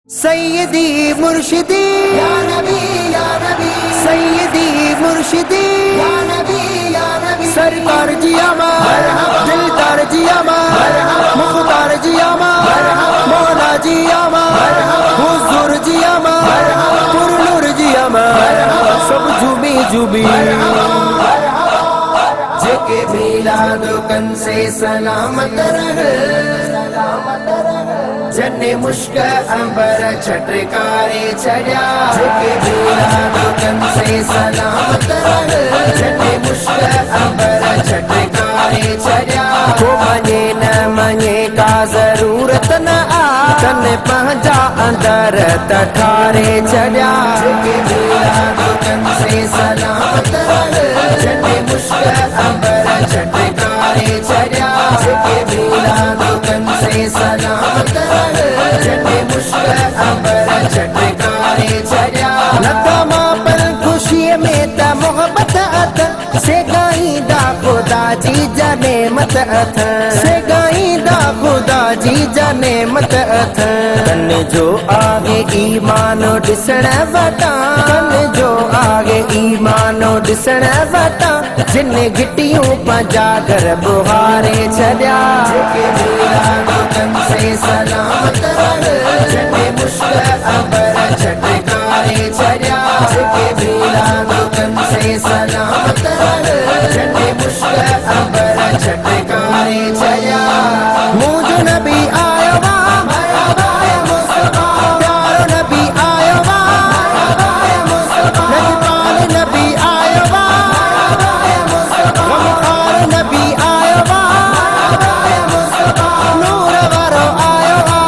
सैयदी मुर्शिदी या नबी सैयदी मुर्शिदी या नबी सरकार जी अमर दिलदार जी अमर मुख्तार जी अमर मौला जी अमर हुजूर जी अमर पुरनूर जी अमर सब झूमी झूमी जेके मिलाद कन से सलामत रहे जन्ने मुश्क अंबर छटकारे चढ़ा जेके मिलाद कन से सलामत रहे जन्ने मुश्क अंबर छटकारे चढ़ा को मने न मने का जरूरत न आ तन पहुंचा अंदर तठारे चढ़ा जेके मिलाद कन से सलामत रहे जन्ने मुश्क अंबर छटकारे चढ़ा जेके मिलाद कन से सलामत रहे जन्ने मुश्क अंबर छटकारे चढ़ा लतामा पर खुशी में त मोहब्बत अथ से गाईंदा खुदा जी जने मत अथ से गाईंदा खुदा जी जने मत अथ तन जो आगे ईमानो ॾिसण वटा तन जो आगे ईमानो ॾिसण वटा जिन गिटियूं पंहिंजा घर बुहारे छॾिया जेके मिलाद कन से सलामत रहे जन्ने मुश्क अंबर छटकारे चढ़ा जेके मिलाद कन से सलामत रहे जन्ने मुश्क अंबर छटकारे चढ़ा मुझो नबी आयो वा प्यारो नबी आयो वा नजपाल नबी आयो वा गमखार नबी आयो वा नूर वारो आयो वा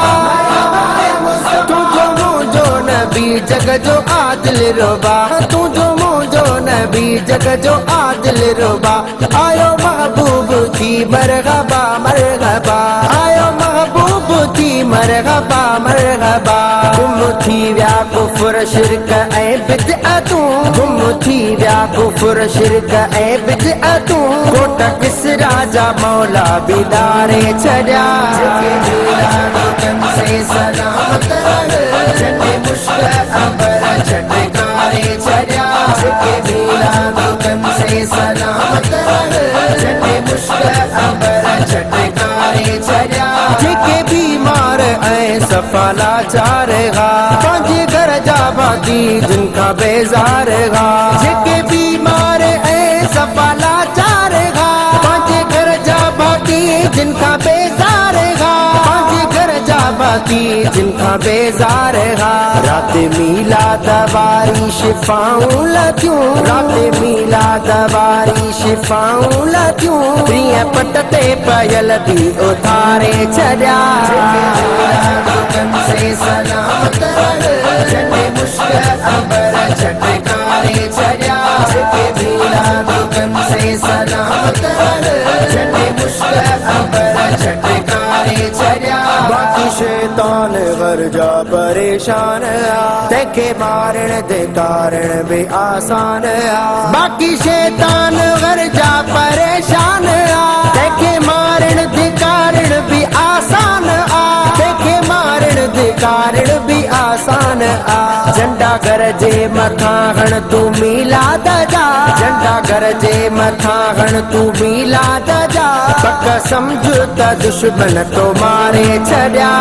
तुझो मुझो नबी जग जो आदिल रोबा तुझो मुझो नबी जग जो आदिल रोबा आयो महबूब थी मरहबा मरहबा आयो महबूब थी मरहबा मरहबा गुम थी व्या कुफ्र शिरक ऐं बिदअतूं गुम थी व्या कुफ्र शिरक ऐं बिदअतूं कोट किसरा जा मौला बिदारे छॾिया जेके मिलाद कन से सलामत रहे जन्ने मुश्क अंबर छटकारे चढ़ा जेके मिलाद कन से सलामत रहे जन्ने मुश्क अंबर छटकारे चढ़ा जेके बीमार ऐं सफाला चार हा पंहिंजे घर जा भाती जिनका बेज़ार हा जेके बीमार ऐं सफाला चार हा पंहिंजे घर जा भाती जिनका बेज़ार हा पंहिंजे घर जा भाती जिनका बेज़ार हा रात मिलाद वारी शिफाऊं लथियूं रात मिलाद वारी शिफाऊं लथियूं प्रिय पट ते पयल बि उतारे छॾिया मिलाद कन से सलामत रहे जन्ने मुश्क अंबर छटकारे चढ़ा जेके मिलाद कन से सलामत रहे जन्ने मुश्क अंबर छटकारे चढ़ा बाकी शैतान घर जा परेशान आ तंहिंखे मारण ते कारण बि आसान आ बाकी शैतान घर जा परेशान आ तंहिंखे मारण ते कारण बि आसान आ तंहिंखे मारण ते कारण बि आसान आ झंडा घर जे मथां हण तूं मिलाद जा झंडा घर जे मथां हण तूं मिलाद जा पक सम्झ त दुश्मन तो मारे छॾिया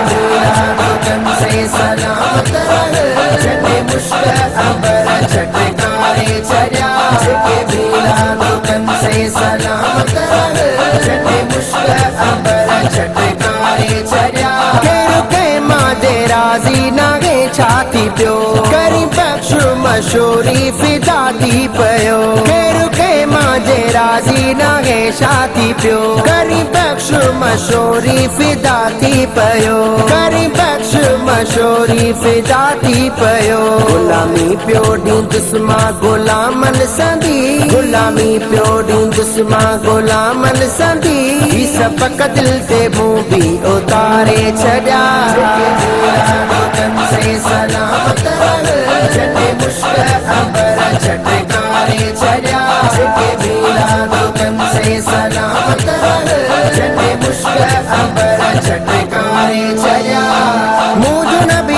मिलाद कन से सलामत रहे जन्ने मुश्क अंबर छटकारे चढ़ा जेके मिलाद कन से सलामत रहे जन्ने मुश्क अंबर छटकारे चढ़ा केरु कंहिं मां जे राज़ी नाहे छा थी पियो करी बख्श मशहूरी फिदा थी पियो केरु कंहिं मां जे राज़ी नाहे छा थी पियो करी बख्श मशहूरी फिदा थी पियो करी बख्श मशहूरी फिदा थी पियो गुलामी पियो ॾींदुस मां गुलामन संदी गुलामी पियो ॾींदुस मां गुलामन संदी ही सपक दिल ते मूं बि उतारे छॾिया मिलाद कन से सलामत रहे जन्ने मुश्क अंबर छटकारे चढ़ा जेके मिलाद कन से सलामत रहे जन्ने मुश्क अंबर छटकारे चढ़ा मुझ नबी